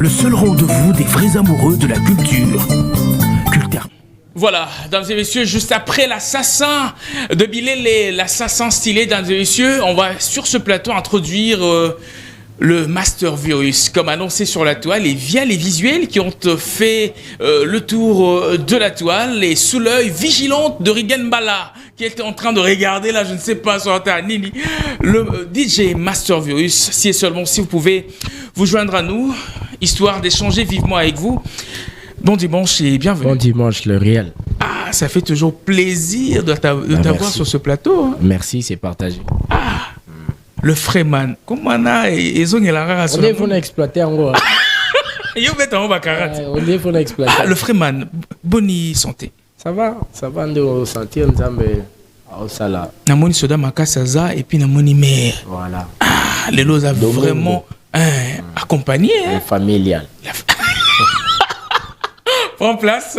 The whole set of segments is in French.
Le seul rendez-vous des vrais amoureux de la culture. Voilà, mesdames et messieurs, juste après l'assassin de Bilele, l'assassin stylé, mesdames et messieurs, on va sur ce plateau introduire le Master Virus, comme annoncé sur la toile, et via les visuels qui ont fait le tour de la toile, et sous l'œil vigilant de Rigen Bala, qui était en train de regarder, là, je ne sais pas, sur la Nini, le DJ Master Virus, si et seulement si vous pouvez vous joindre à nous, histoire d'échanger vivement avec vous. Bon dimanche et bienvenue. Bon dimanche, le réel. Ah, ça fait toujours plaisir de t'avoir sur ce plateau. Hein. Merci, c'est partagé. Ah, le Freeman. Comment on a on est venu exploiter en gros. On est venu exploiter. Ah, le Freeman, bonne santé. Ça va, on est sentir au sala. Namoni soda makasaza et puis namoni mère. Voilà. Ah, les lots avaient vraiment accompagné. Hein. Familial. Prends place.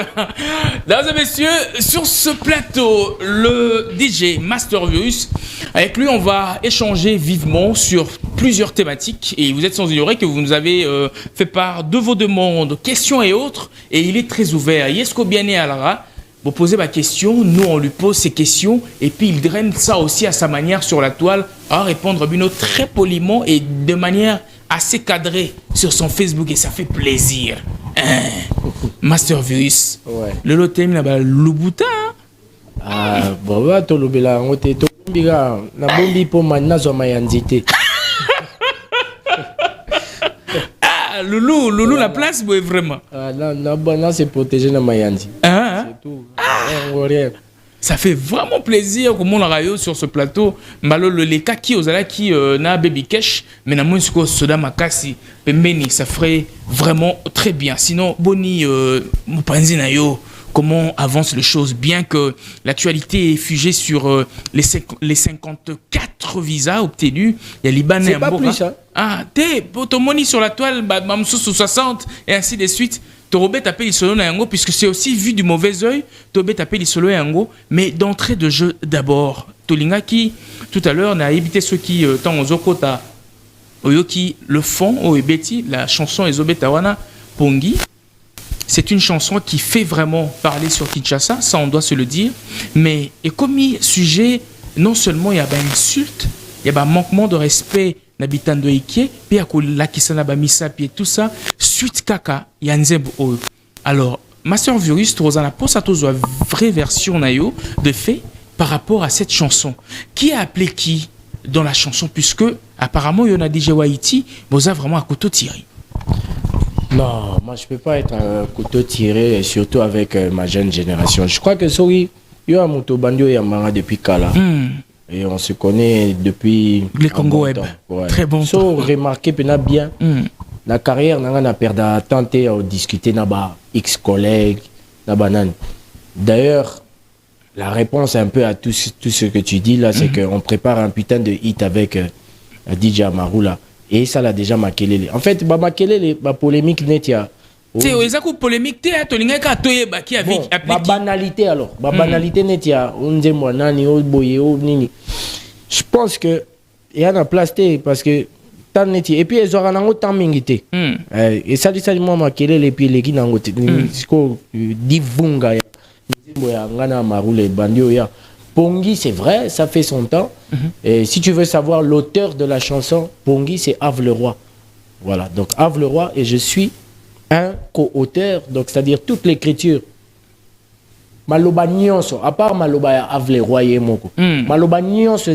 Mesdames et messieurs, sur ce plateau, le DJ Master Virus, avec lui, on va échanger vivement sur plusieurs thématiques. Et vous êtes sans ignorer que vous nous avez fait part de vos demandes, questions et autres. Et il est très ouvert. Yesko Biané Alara, vous posez ma question, nous on lui pose ses questions. Et puis il draine ça aussi à sa manière sur la toile, à répondre à Bino très poliment et de manière assez cadrée sur son Facebook. Et ça fait plaisir. Master Virus. Ouais. Le lotem là-bas, Lubuta. Ah, bon, bah, tu l'as on t'est tombé là. Na bombi pour maintenant, zo mayanzité. Ah, Loulou, la place, ouais, vraiment. Ah, non, c'est protégé na mayanzi. C'est tout. Rien. Ça fait vraiment plaisir comme on l'a sur ce plateau. Malo le cas qui osala qui na baby cash mais na moins que soda makasi pembeni ça ferait vraiment très bien. Sinon boni mupanzi na yo comment avance les choses bien que l'actualité est figée sur les 54 visas obtenus. Il y a Liban et Amboura. C'est pas plus, hein? Ah, t'es potomoni sur la toile mamsou 60 et ainsi de suite. Torobet appelle Isolo Nayango, puisque c'est aussi vu du mauvais œil. Torobet appelle Isolo Nayango, mais d'entrée de jeu d'abord. Tolinga qui, tout à l'heure, n'a évité ceux qui, tant aux Okota, Oyoki, le fond, Oebeti, la chanson Ezobetawana Pongi. C'est une chanson qui fait vraiment parler sur Kinshasa, ça on doit se le dire. Mais, et comme sujet, non seulement il y a une insulte, il y a un manquement de respect n'habitant de Iké, puis la kisana ba misa puis tout ça suite kaka yanzeb o. Alors Master Virus Trozana pour ça tous vraie version nayo de fait par rapport à cette chanson. Qui a appelé qui dans la chanson puisque apparemment il y en a DJ Waiti, boza vraiment à couteau tiré. Non, moi je peux pas être un couteau tiré surtout avec ma jeune génération. Je crois que Sori yo a moto bandio yamara depuis Kala. Et on se connaît depuis les Congo Web. Ouais. Très bon. So remarqué pena bien. La carrière n'a perdu tenter à discuter naba X collègues naba nan. D'ailleurs, la réponse un peu à tout ce que tu dis là, c'est qu'on prépare un putain de hit avec DJ Amaru là. Et ça l'a déjà maquillé. En fait, maquillé la polémique netia. C'est une polémique qui a bon, ma banalité alors, ma banalité netia, je pense que il y a une place parce que tant netia et puis ils auront un autre temps mingité. Et ça dit ça moi maquillé les puis les qui n'ont pas divunga ya ngana marule bandio ya Pongi, c'est vrai, ça fait son temps. Et si tu veux savoir l'auteur de la chanson, Pongi, c'est Ave le Roi. Voilà, donc Ave le Roi, et je suis un co-auteur, donc c'est-à-dire toute l'écriture. Maloba nyonso, à part Maloba Ave le Roi yemoko. Maloba nyonso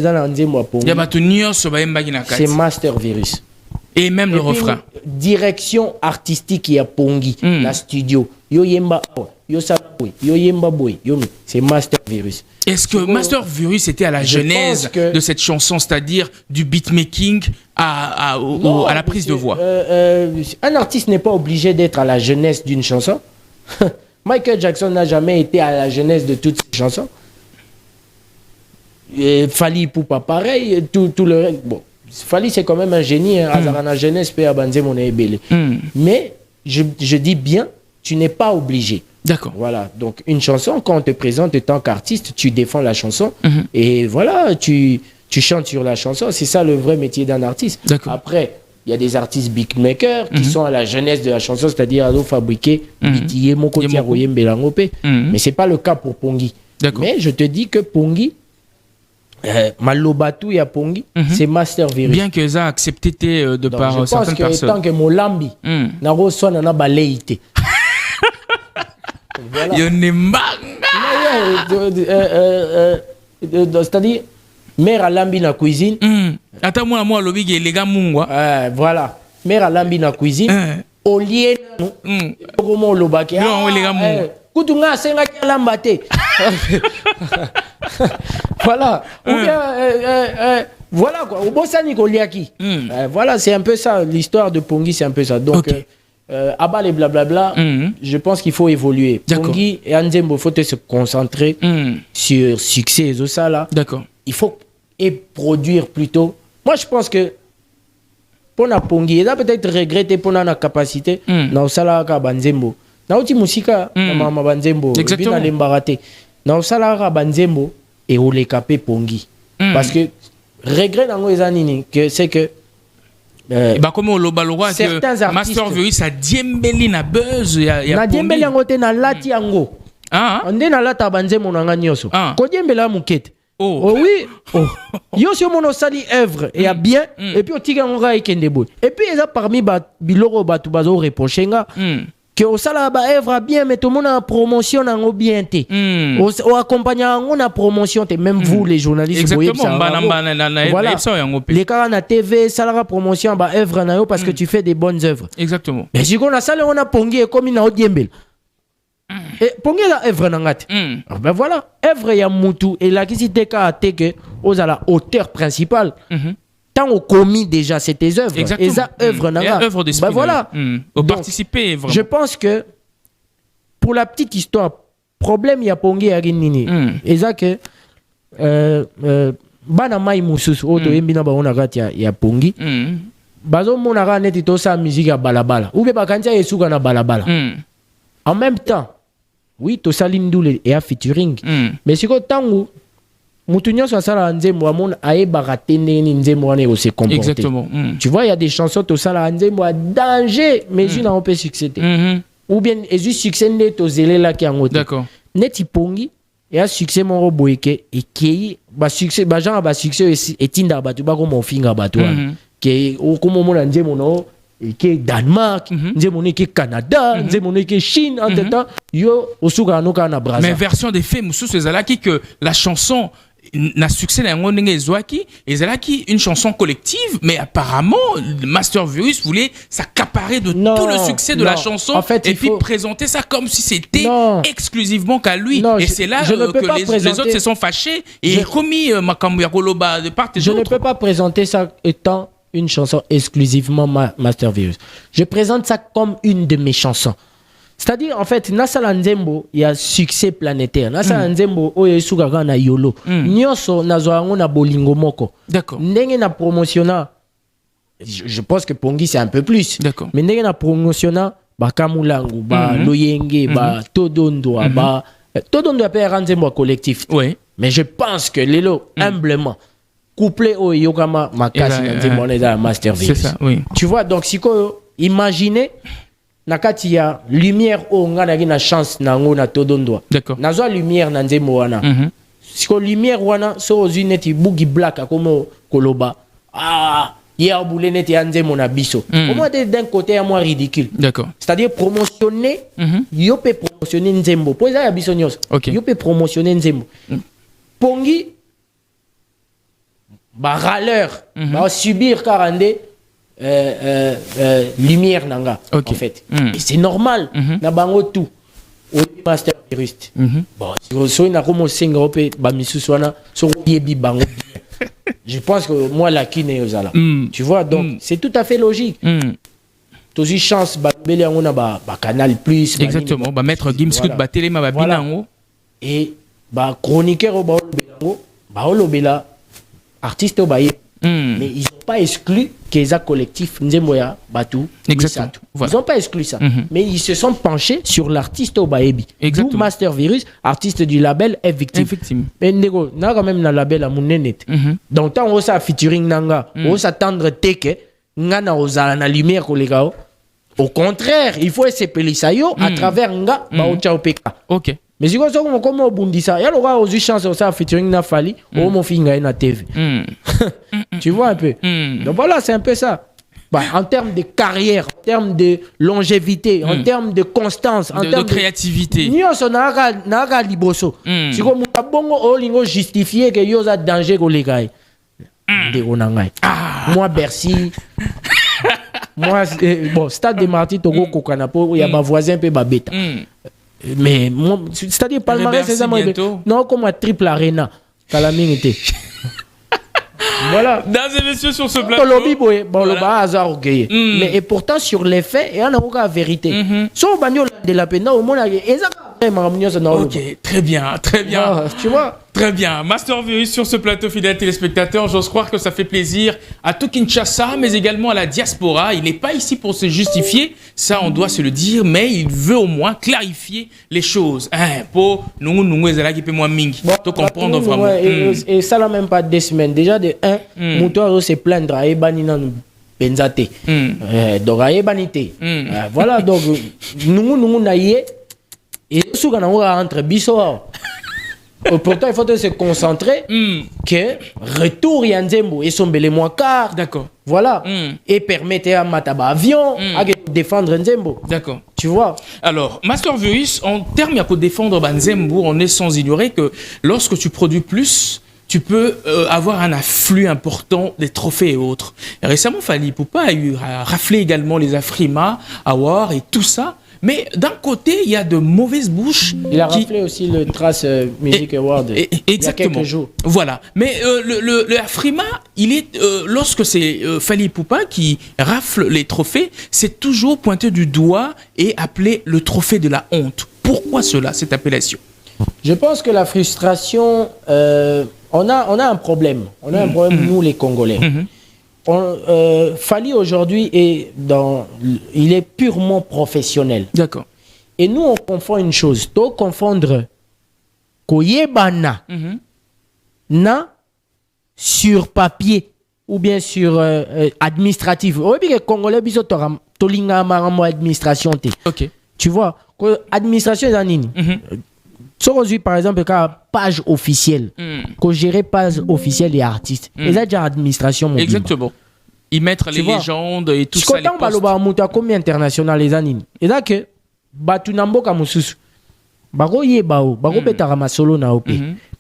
c'est Master Virus. Et même le refrain. Direction artistique, il y a Pongi, la studio. Yo yemba, yo saboui, yo yemba boy, yo c'est Master Virus. Est-ce que Master Virus était à la genèse de cette chanson, c'est-à-dire du beatmaking à la prise de voix? Un artiste n'est pas obligé d'être à la genèse d'une chanson. Michael Jackson n'a jamais été à la genèse de toutes ses chansons. Et Fally Ipupa, pareil, tout le reste. Bon, Fally, c'est quand même un génie. Azarana Jeunesse peut abanzer mon ébélé. Mais je dis bien, tu n'es pas obligé. D'accord. Voilà. Donc, une chanson, quand on te présente en tant qu'artiste, tu défends la chanson. Et voilà, tu chantes sur la chanson. C'est ça le vrai métier d'un artiste. D'accord. Après, il y a des artistes beatmakers qui sont à la jeunesse de la chanson, c'est-à-dire à fabriquer bitiye moko tia royembela ngope. Mais c'est pas le cas pour Pongi. Mais je te dis que Pongi Malobatu ya Pongi, c'est Master Virus. Bien que ça a accepté de donc, par certaines personnes. Je pense que tant que Molambi na reçoit na baleité. Voilà. C'est-à-dire mère à lambi na cuisine. Attends moi lobi les gars mungwa. Voilà. Mère à lambi na cuisine. Au lieu comment le baké. Non, les gars mungwa. Kutunga senga lambate. Voilà. Ou bien voilà quoi. Au Bossani Koliaki. Voilà, c'est un peu ça l'histoire de Pongi, c'est un peu ça. Donc abat les blablabla, je pense qu'il faut évoluer. Pongi et Anzembo, il faut se concentrer sur succès et tout ça là. D'accord. Il faut produire plutôt. Moi, je pense que pour la Pongi, il a peut-être regretté pour la capacité. Dans ça Banzembo. Na uti musika na mama Banzembo. Puis na lembarate. Dans ça Banzembo et au les capé Pongi. Parce que regret dans les années que c'est que comme au Lobalora que Master Virus a diembeli na buzz na diembeli yango te na lati yango. On est na lata Banzembo na nyoso. Ko diembela mukete. Oh oui. Yo si mon sali œuvre et a bien et puis o tiga ngora ikendebo. Et puis eza parmi biloro batu bazo reprochenga que au sala ba œuvre bien mais tout le monde en promotion en bien té. Au accompagnant on a promotion té même vous les journalistes. Exactement. Voilà. Les cas na TV sala promotion ba œuvre na yo parce que tu fais des bonnes œuvres. Exactement. Mais si on a sala on a Pongi comme na odiembel. Et Pongi la œuvre nangate. Ben voilà, œuvre ya mutu et la qui c'était ka que aux à la auteur principal. Tant au commis déjà c'est tes œuvres. Exactement. Et ça œuvre nanga. Œuvre d'esprit. Ben voilà. Au participer vraiment. Je pense que pour la petite histoire, problème ya Pongi ya nini. Et ça que bana mai mususu auto embina ba ona kati ya Pongi. Bazo mona ka neti to sa musique ya balabala. Ou be bakantia yesuka na balabala. En même temps, oui, to salindoule et à featuring. Mais si tant où Moutounion soit ça nzembo amon ae baratene ni nzembo ane o se comporter. Exactement. Tu vois, il y a des chansons to sala nzembo a danger mais une on peut succéder. Ou bien et juste succès ne to zélé là qui en haut. D'accord. Neti Pongi et a succès mon boyeke et qui ba succès ba genre ba succès et tinda ba tu ba comme mon finger ba toi. Qui au comme mon nzembo no qui Danemark, nzembo qui Canada, nzembo qui Chine en tout temps yo osuka no kana Brazza. Mais version des faits musu c'est là qui que la chanson n'a succès dans une chanson collective, mais apparemment Master Virus voulait s'accaparer de tout le succès de la chanson en fait, et puis présenter ça comme si c'était exclusivement qu'à lui. Et c'est là que les autres se sont fâchés et commis Makambu Yakoloba de part et d'autre. Je ne peux pas présenter ça étant une chanson exclusivement Master Virus. Je présente ça comme une de mes chansons. C'est-à-dire, en fait, Nasala Nzembo, il y a succès planétaire. Nasala Nzembo, oye sukaka na yolo. Nyoso nazoango na bolingo moko. D'accord. Ndenge na promosiona, je pense que Pongi c'est un peu plus. D'accord. Mais ndenge na promosiona, ba Kamulangu, ba Loyenge, ba Todondo, ba Todondo a payé Nzembo collectif. Oui. Mais je pense que Lelo, humblement, couplé au Yokama Makasi Nzembo, on est dans la Master Virus. C'est ça, oui. Tu vois, donc si quoi, imaginez. Nakati ya lumière o ngana na chance na ngo na Todondo. D'accord. Nazo lumière na nzembo wana. Siko lumière wana so ozineti bugi black comme koloba. Ah, ya boulé neti nzembo na biso. Comment d'un côté à moi ridicule. D'accord. C'est-à-dire promotionner yo peut promotionner nzembo. Pour ça ya biso nyos. Yo peut promotionner nzembo. Pongi ba râleur, ba subir 42 lumière nanga en fait et c'est normal na bango tout au Master Virus bon si na comme singa opé ba misusu wana so yebi bango je pense que moi la kine ozala tu vois donc c'est tout à fait logique tozi chance ba beli ngona ba Canal Plus exactement ba mettre Gimscoot ba télé ma ba binango et ba chroniqueur ba belango ba olobela artiste ba mais ils n'ont pas exclu qu'ils ont collectif Nzemboya Batou. Exactement. Voilà. Ils n'ont pas exclu ça. Mais ils se sont penchés sur l'artiste Obaebi. D'où Master Virus, artiste du label F Victime. Mais Nego, n'a quand même un label à Mounenet. Donc, tant on s'est featuring Nanga, on s'attendre Teke, ngana ozala na lumière koleka o. Au contraire, il faut sepelisa yo à travers nga ba ocha opeka. OK. Mais si on comme obundisa, ya lora aux chance ça featuring na Fali, o mon finga na TV. Tu vois un peu. Donc voilà, c'est un peu ça. Bah, en termes de carrière, en termes de longévité, en termes de constance, en termes de créativité. Nyonso na liboso. Si comme bongo o lingo justifier que yo za danger ko legai. De onangai. Moi Bercy. Moi bon, Stade de Martyrs Togo Kokanapo, il y a ma voisin pe babeta. Mais c'est-à-dire palmarès c'est ça non comme un triple arena calamité. Voilà. Mesdames et messieurs, sur ce plateau. Mais et pourtant sur les faits, il y a une vérité. Sur bagno de la peine, au moins ok, très bien, très bien. Ah, tu vois. Très bien. Master Virus sur ce plateau, fidèles téléspectateurs. J'ose croire que ça fait plaisir à tout Kinshasa, mais également à la diaspora. Il n'est pas ici pour se justifier, ça on doit se le dire, mais il veut au moins clarifier les choses. Pour nous, qui peut moins mingi. Pour comprendre vraiment. Et ça n'a même pas 2 semaines. Déjà de 1, Moutoir se plaindre à Ebanina Benzate. Donc à Ebanité. Voilà, donc nous naïe. Et souvent on va entre biso. Pourtant, il faut se concentrer que retour Yanzembo et son belé moins car. D'accord. Voilà. Et permettre à Mataba avion à défendre Nzembo. D'accord. Tu vois. Alors, Master Virus, en termes, il y a pour défendre Nzembo, on est sans ignorer que lorsque tu produis plus, tu peux avoir un afflux important des trophées et autres. Et récemment, Fally Ipupa a eu raflé également les Afrima, Award et tout ça. Mais d'un côté, il y a de mauvaises bouches. Il a raflé aussi le Trace Music Award exactement. Il y a quelques jours. Voilà. Mais le Afrima, il est, lorsque c'est Fally Ipupa qui rafle les trophées, c'est toujours pointé du doigt et appelé le trophée de la honte. Pourquoi cela, cette appellation? Je pense que la frustration, on a un problème. On a un problème, nous les Congolais. Fally aujourd'hui il est purement professionnel. D'accord. Et nous on confond une chose, to confondre koyebana na sur papier ou bien sur administratif. Ou bien Congolais biso to linga marambo administration te. OK. Tu vois, administration est nini. Aujourd'hui, par exemple, quand page officielle, qu'on gère page officielle et artistes, et ça déjà administration. Exactement. Ils mettent les légendes et tout ça. Les postes. Combien international les anines. Et là que batunambo kamususu, baro ye bao, baro betara masolo na ope.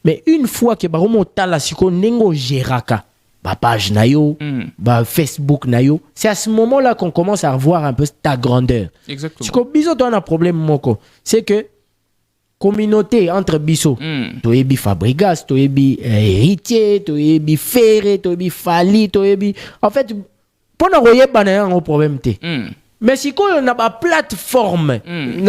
Mais une fois que baro motala siko nengo geraka, ba page na yo, ba Facebook na yo, c'est à ce moment-là qu'on commence à voir un peu ta grandeur. Exactement. Siko biso to un problème moko, c'est que communauté entre biso toyebi Fabregas, toyebi Héritier, toyebi Ferré, toyebi Fally, toyebi en fait pour na royeba na un problème té. Mais si on a pas plateforme,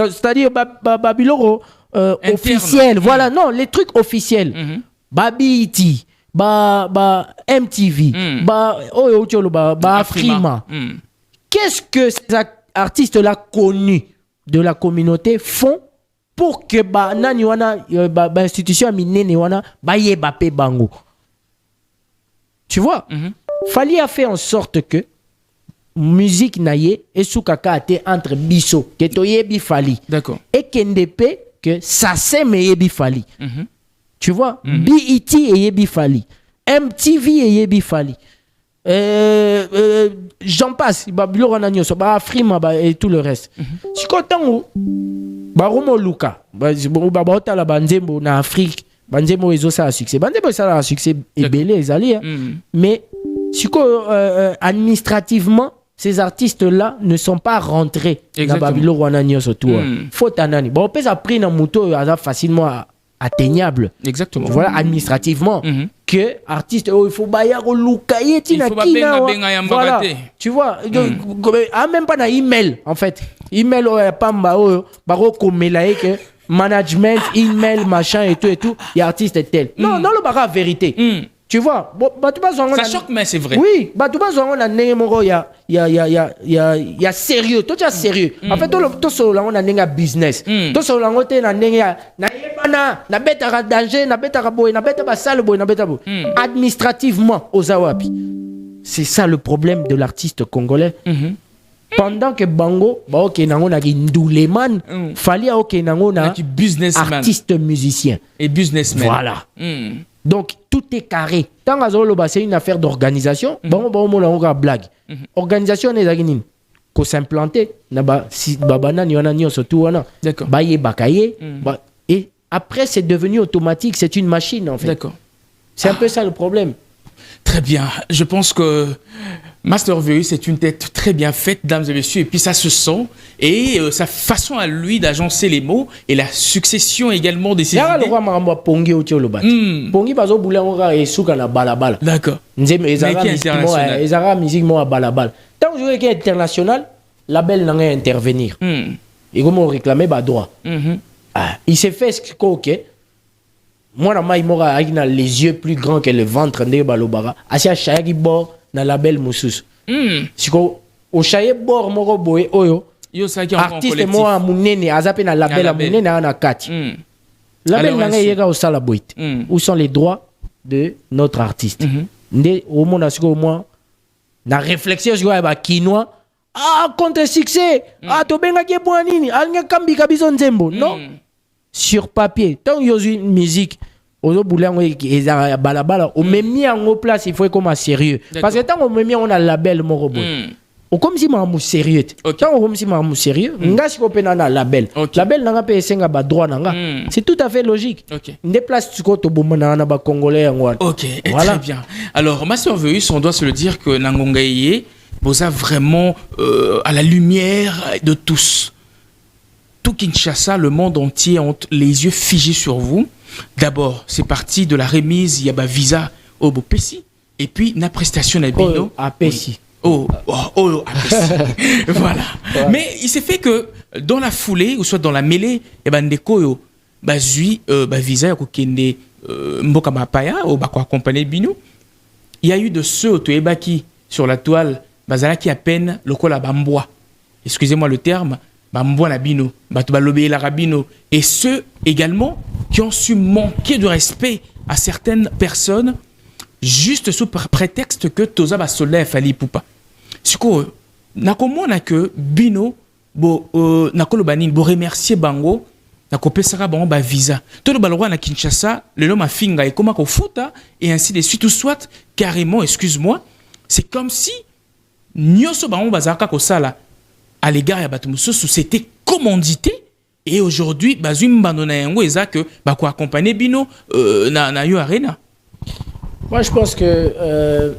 c'est-à-dire babiloro officiel, voilà, non, les trucs officiels. BET, MTV, Afrima. Qu'est-ce que ces artistes là connus de la communauté font pour que nani wana institution minene wana yeba pe bango. Tu vois? Fally a fait en sorte que musique naye et soukaka ate entre biso que toyebi Fally. D'accord. Et kendepe que ça s'aime yebi Fally. Tu vois? BET et yebi Fally. MTV et yebi Fally. J'en passe, Afrima et tout le reste. Si content Baromo Luka, Babota la Banzembo na Afrique, Banzembo ils ont ça à succès. Banzembo ça a succès et belé les alliés. Mais si administrativement ces artistes là ne sont pas rentrés dans Babylone Rwanda surtout. Faute anani. Bon peut ça pris dans moto facilement atteignable. Exactement. Voilà administrativement que artiste il faut baya ko lukaye tina kina. Voilà. Tu vois, même pas na email en fait. Email pamba baro komela que management email machin et tout y a artiste tel. Non, non le bara vérité. Tu vois, ça choque mais c'est vrai. Oui, tu vas on a némoro y a sérieux, tout ça sérieux. En fait tout ça on a nenga business. Tout ça on a na nenga na beta danger, na beta boy, na beta basal boy, na beta boy. Administrativement aux awapi. c'est ça le problème de l'artiste congolais. Pendant que bango ba ok nango na Ndouleman, fallait ok nango na artiste musicien et businessman. Voilà. Donc tout est carré. Tant que c'est une affaire d'organisation, bon on blague. Organisation n'est pas ko s'implanter na ba si babana ni wana ni surtout wana. D'accord. Ba ye bakaye et après c'est devenu automatique, c'est une machine en fait. D'accord. C'est un peu ça le problème. Très bien. Je pense que Master VU, c'est une tête très bien faite, dames et messieurs, et puis ça se sent. Et sa façon à lui d'agencer les mots et la succession également des ses idées. Pongi bazo boule onga et souka na balabala. D'accord. Nzeme ezara musique mo à balabala. Tant que je suis international, label n'a rien intervenir. Et comme on réclamait ba droit. Il s'est fait ce que moi na mai mora agina les yeux plus grands que le ventre ndé balobara. Asia chayaki bord na label musus. Siko o chaye bord moko boye oyo. Yo ça qui artiste moi munene azape na label munene na kati. Label na yega au sala boite. Où sont les droits de notre artiste? Ndé au monde siko moi na réflexion siko ba kinois. Ah contre succès. Ah to benga ke boanini. Alnga kambi kabizo nzembo. Non. Sur papier, tant qu'il y a une musique, on a balabala, on met mis en place, il faut être comme sérieux. Parce que tant qu'on met mis on a label mon ou comme si moi sérieux. Tant comme si moi sérieux, nga si on peut na label. Label n'a pas senga ba droit nanga. C'est tout à fait logique. Des places tu ko to bomana na ba congolais ngwa. OK, voilà. Très bien. Alors Master VU, on doit se le dire que Nangongaye vous a vraiment à la lumière de tous. Tout Kinshasa, le monde entier ont les yeux figés sur vous. D'abord, c'est parti de la remise, il y a un visa au Bopessi. Et puis, la prestation à Bino. À Pessi. Pessi. Voilà. Ouais. Mais il s'est fait que dans la foulée, ou soit dans la mêlée, et ben, Ndeko, zui, visa, kokende, mboka mapaya, ou bako accompagner Bino. Il y a eu de ceux au Toebaki sur la toile, bazala qui à peine, le col à Bambois. Excusez-moi le terme. Et ceux également qui ont su manquer de respect à certaines personnes juste sous prétexte que Toza ba soldat fali poupa. Siko nakomona que Bino bo nakolobanine bo remercier bango nakopesaka bango ba visa. Todo balwa na Kinshasa le nom a finga et comment ko futa et ainsi de suite ou soit carrément excuse-moi, c'est comme si nyoso bango bazaka ko sala à l'égard de Batumuso, c'était commandité. Et aujourd'hui, que accompagner Bino na yo arena. Moi, je pense que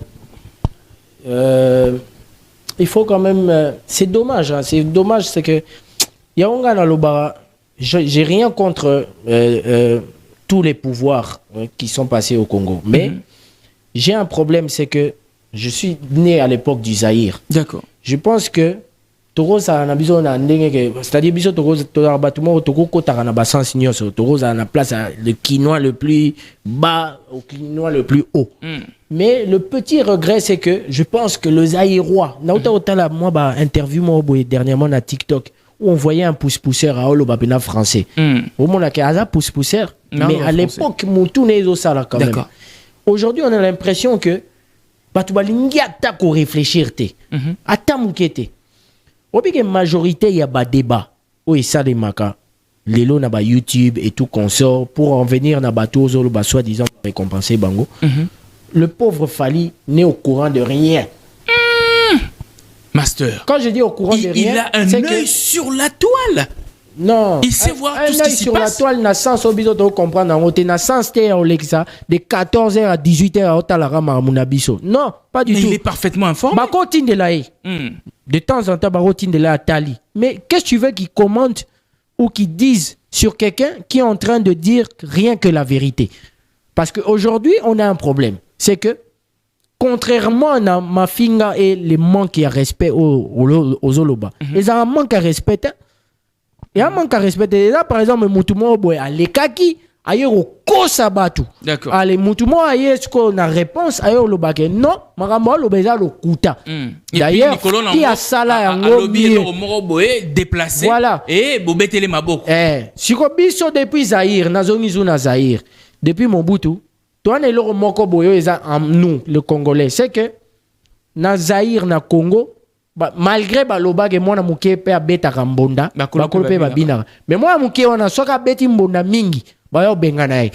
il faut quand même. C'est dommage. Hein, c'est dommage, c'est que Yaonga na Lobara. J'ai rien contre tous les pouvoirs qui sont passés au Congo, mais j'ai un problème, c'est que je suis né à l'époque du Zaïre. D'accord. Je pense que c'est-à-dire biso na place le quinoa le plus bas au quinoa le plus haut. Mais le petit regret c'est que je pense que le Zaïrois moi interview moi dernièrement na TikTok où on voyait un pousse-pousseur à Olobapena français. Au monde a pousse-pousseur mais à l'époque mutu nezo sala quand même. Aujourd'hui on a l'impression que batubalingi atako réfléchir té. Atamukete. Obi que majorité il y a des débats où ça des maka les lots na ba YouTube et tout consort pour en venir na bateau zolo ba soi-disant récompenser bango. Le pauvre Fali n'est au courant de rien. Master. Quand je dis au courant de rien, il a un œil sur la toile. Non. Il sait voir tout ce qui s'y passe. Sur la toile, na sens obiso to comprendre en hôtel na sens té au lexa de 14h à 18h à Otalara Mamunabiso. Non, pas du tout. Il est parfaitement informé. Ba continue de la de temps en temps, ba continue de la Tali. Mais qu'est-ce que tu veux qu'ils commentent ou qu'ils disent sur quelqu'un qui est en train de dire rien que la vérité? Parce qu'aujourd'hui, on a un problème. C'est que contrairement à Mafinga et les manques de respect aux Oloba, ils ont un manque de respect. Il y a un manque de respect. Là, par exemple, Moutumo Boy à l'Ekaki, ailleurs au Kosabatu. D'accord. Allez, Moutumo ailleurs, ce qu'on a réponse, ailleurs le baguette. Non, Maramo le Béza le Kuta. D'ailleurs, qui a ça là, un gros déplacé. Voilà. Et Bobetele Maboko. Si on biso depuis Zaïre, Nazonizuna Zaïre, depuis Mobutu, toi, nous, le Congolais, c'est que na Zaïre na Congo malgré baloba ke mwana muke pe abeta kambonda bakolo pe babina mais mwana muke wana soka beti mbonda mingi bayo benga naye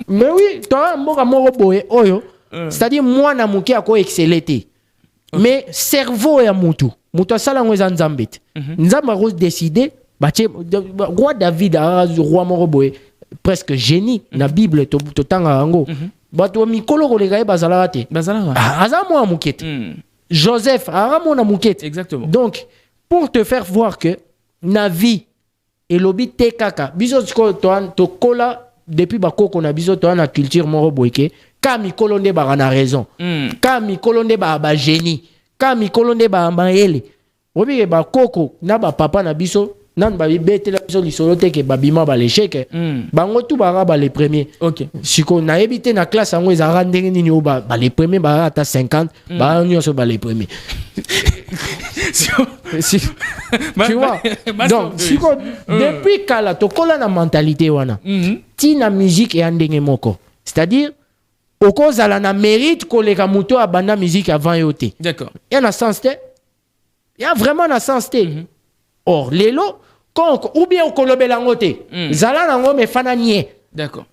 mais oui toi mboka moko boye oyo c'est-à-dire mwana muke ako excelete mais cerveau ya mutu asala ngo eza nzambe te nzambe ako décider batie roi David roi moko boye presque génie na Bible to tanga ngo bato mikolo koleka ye bazala te aza mwana muke te Joseph aramona mukete. Exactement. Donc pour te faire voir que na vie et lobi te kaka biso to kola depuis bakoko na biso to na culture moko boyeke ka mikolo nde ba na raison ka mikolo nde ba génie ka mikolo nde ba maele obi ba koko na ba papa na biso nan ba bete la biso lisolo te ke babima ba l'échec bango tout ba les premiers. OK. Siko na ebité na classe ngo ezara ndenge nini ba les premiers ba ata 50 ba nyonso ba les premiers. Tu vois. Donc siko depuis kala to kola na mentalité wana. Ti na musique et ndenge moko. C'est-à-dire okozala na mérite koleka muto abanda musique avant yote. D'accord. Il y a un sens té. Il y a vraiment un sens té. Or lelo ou bien au kolobelango te zala nango me fananie. D'accord.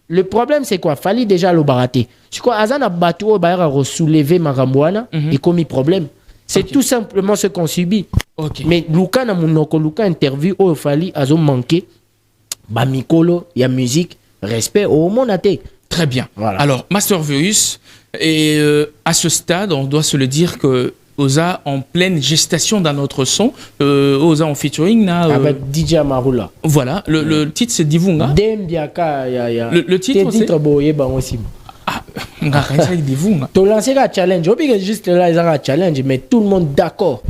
Le problème c'est quoi? Fallait déjà le barater. C'est quoi azana bateau ba ra soulever makamwana et commis problème. C'est tout simplement ce qu'on subit. OK. Mais Luka na munoko Luka interview au fallait azo manquer ba mikolo ya musique respect au monate. Très bien. Voilà. Alors Master Virus et à ce stade, on doit se le dire que Oza en pleine gestation dans notre son. Oza en featuring avec DJ Amarula. Voilà, le titre c'est Divunga. Dembiaka ya. Le titre c'est boye ba aussi. Ah, ngaka Divunga. To lancer un challenge, obi juste là ils ont un challenge mais tout le monde d'accord.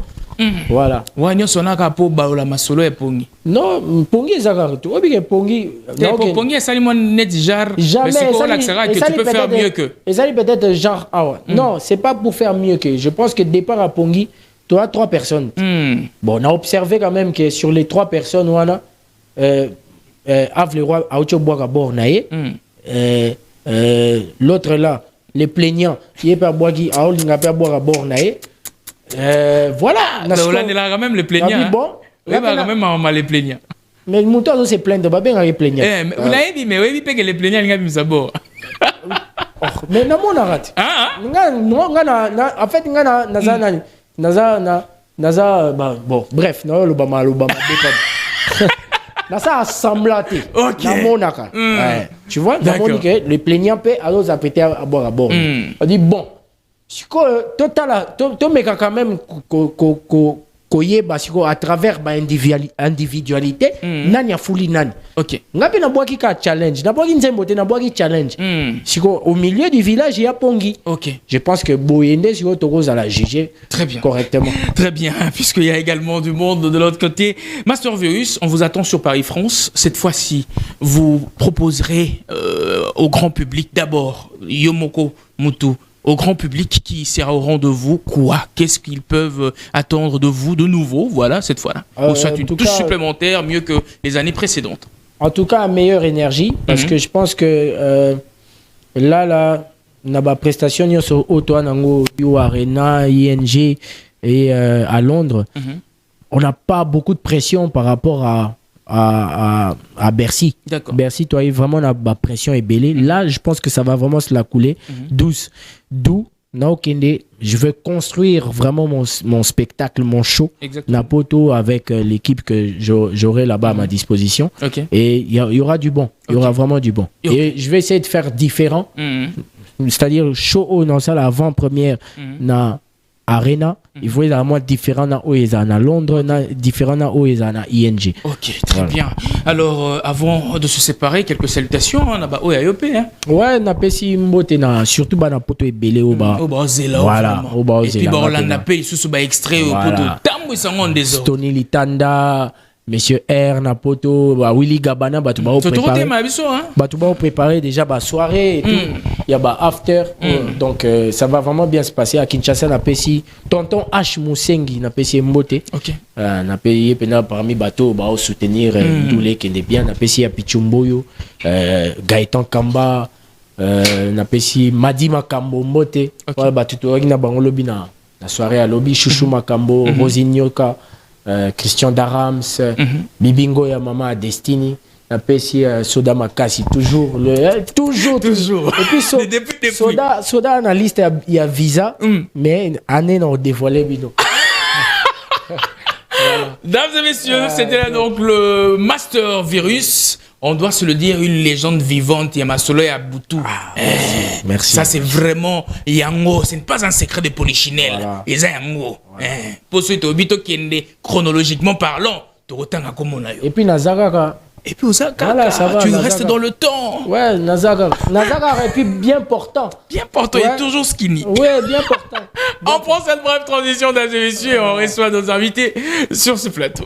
Voilà. Ouais, nous sommes là pour baola masolo et pongi. Non, pongi zaka tu. Obi ke pongi. Pongi ça lui net jar. Mais c'est pour l'accélérer que tu peux faire mieux que. Et ça peut-être genre non, c'est pas pour faire mieux que. Je pense que départ à pongi, tu as 3 personnes. Bon, on a observé quand même que sur les 3 personnes wana Av le roi a autre boire à bord naé. L'autre là, les plaignants, qui est pas boire qui a pas boire à bord naé. Voilà. On a quand même les plaignants. Bon, oui, quand même les plaignants. Mais le mouton se plaint de babé les plaignants. Vous l'avez dit, mais oui, que les plaignants ils ont sabord. Mais non mon arrête. En fait naza bon bref non l'Obama ça assemblaté na monaka. Tu vois, les plaignants paient alors à péter à bord. On dit bon total to meka quand même koyeba siko à travers ba individualité nani afuli nani. OK. Ngapi na boaki ka challenge na boaki nzembo te na boaki challenge siko au milieu du village il y a pongi. OK. Je pense que boyende siko tokoza la juger très bien correctement. Très bien puisqu'il y a également du monde de l'autre côté. Master Virus, on vous attend sur Paris France. Cette fois-ci, vous proposerez au grand public d'abord Yomoko Mutu. Au grand public qui sera au rendez-vous, quoi? Qu'est-ce qu'ils peuvent attendre de vous de nouveau? Voilà, cette fois-là. Ou soit une touche supplémentaire, mieux que les années précédentes. En tout cas, meilleure énergie, parce que je pense que là, na ba prestation sur Otoa Nango, Arena, ING et à Londres, on n'a pas beaucoup de pression par rapport à Bercy. Bercy, toi, vraiment la pression est belle. Là, je pense que ça va vraiment se la couler douce. D'où, je veux construire vraiment mon spectacle, mon show, Napoto avec l'équipe que j'aurai là-bas à ma disposition. Et il y aura du bon. Il y aura vraiment du bon. Et je vais essayer de faire différent. C'est-à-dire show dans ça, l'avant-première, na Arena, il faut être moins différent na à Londres, différent na ING. OK, très bien. Alors, avant de se séparer, quelques salutations. On a OAIOP. Ouais, na pesi mbote na surtout na poto ebele oba. Voilà, oba et puis on a payé sous extrait au poto tambo sangon des autres. Tony Litanda, Monsieur R na poto, Willy Gabana batu ba préparer. Batu ba préparer déjà ba soirée et tout. Il y a ba after. Donc ça va vraiment bien se passer à Kinshasa na pesi. Tonton H Musengi na pesi mbote. OK. Na payé pena parmi bateau ba soutenir Doulé qui est bien na pesi ya Pichumboyo, Gaëtan Kamba, napesi Madi Makambo Mbote voilà batuto na bango lobi na soirée à lobby Chouchou Makambo Rosinyoka Christian Darams Bibingo ya Mama Destiny napesi Soda Makasi toujours et puis Soda analyste ya Visa mais année non dévoilé bino. Dames et messieurs, c'était là donc le Master Virus. On doit se le dire, une légende vivante. Yamasolo et Aboutou. Merci. Ça, c'est vraiment Yango. Ce n'est pas un secret de Polichinelle. Voilà. Et ça, Yango. Pour ceux qui chronologiquement parlant, et puis Nazaraka. Et puis Osaka, voilà, ça va, tu Nazaka. restes dans le temps. Ouais, Nazaraka. Nazaraka, et puis bien portant. Bien portant, il est toujours skinny. Ouais, bien portant. On prend cette brève transition, mesdames et messieurs, et on reçoit nos invités sur ce plateau.